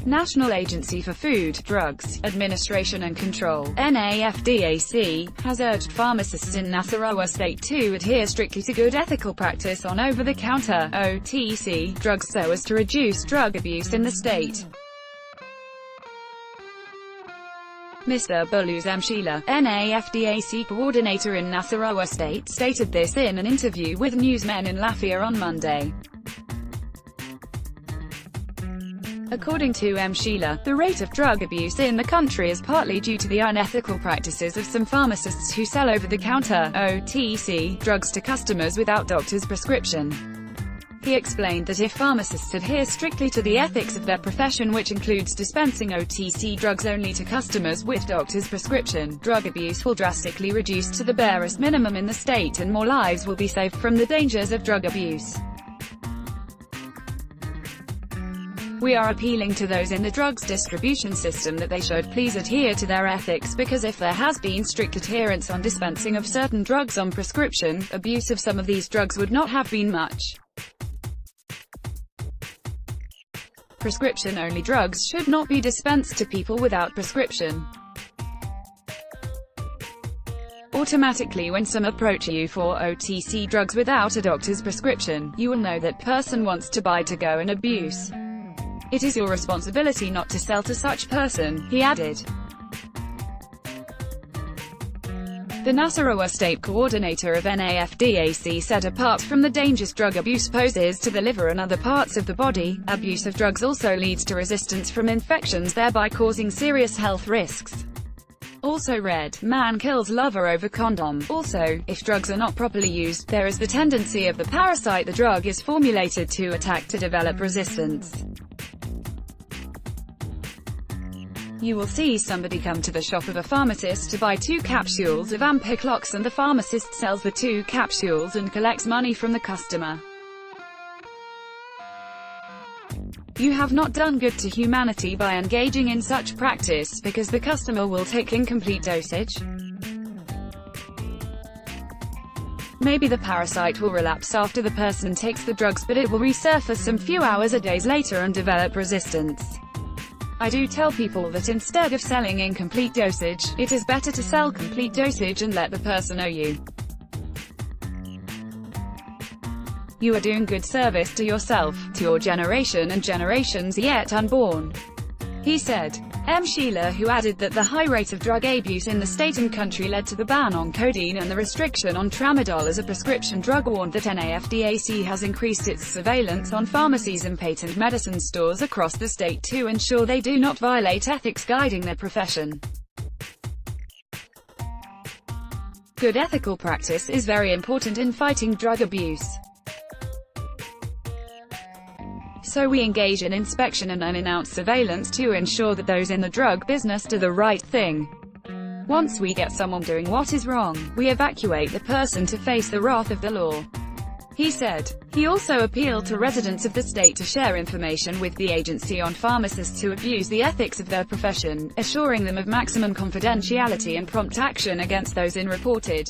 National Agency for Food, Drugs, Administration and Control, NAFDAC, has urged pharmacists in Nasarawa state to adhere strictly to good ethical practice on over-the-counter (OTC) drugs so as to reduce drug abuse in the state. Mr. Bulus Mshila, NAFDAC coordinator in Nasarawa state, stated this in an interview with newsmen in Lafia on Monday. According to Mshila, the rate of drug abuse in the country is partly due to the unethical practices of some pharmacists who sell over-the-counter (OTC) drugs to customers without doctor's prescription. He explained that if pharmacists adhere strictly to the ethics of their profession, which includes dispensing OTC drugs only to customers with doctor's prescription, drug abuse will drastically reduce to the barest minimum in the state and more lives will be saved from the dangers of drug abuse. We are appealing to those in the drugs distribution system that they should please adhere to their ethics, because if there has been strict adherence on dispensing of certain drugs on prescription, abuse of some of these drugs would not have been much. Prescription-only drugs should not be dispensed to people without prescription. Automatically, when some approach you for OTC drugs without a doctor's prescription, you will know that person wants to buy to go and abuse. It is your responsibility not to sell to such person, he added. The Nasarawa state coordinator of NAFDAC said apart from the dangers drug abuse poses to the liver and other parts of the body, abuse of drugs also leads to resistance from infections, thereby causing serious health risks. Also read, man kills lover over condom. Also, if drugs are not properly used, there is the tendency of the parasite the drug is formulated to attack to develop resistance. You will see somebody come to the shop of a pharmacist to buy 2 capsules of Ampiclox, and the pharmacist sells the 2 capsules and collects money from the customer. You have not done good to humanity by engaging in such practice, because the customer will take incomplete dosage. Maybe the parasite will relapse after the person takes the drugs, but it will resurface some few hours or days later and develop resistance. I do tell people that instead of selling incomplete dosage, it is better to sell complete dosage and let the person owe you. You are doing good service to yourself, to your generation and generations yet unborn, he said. Mshila, who added that the high rate of drug abuse in the state and country led to the ban on codeine and the restriction on tramadol as a prescription drug, warned that NAFDAC has increased its surveillance on pharmacies and patent medicine stores across the state to ensure they do not violate ethics guiding their profession. Good ethical practice is very important in fighting drug abuse. So we engage in inspection and unannounced surveillance to ensure that those in the drug business do the right thing. Once we get someone doing what is wrong, we evacuate the person to face the wrath of the law, he said. He also appealed to residents of the state to share information with the agency on pharmacists who abuse the ethics of their profession, assuring them of maximum confidentiality and prompt action against those in reported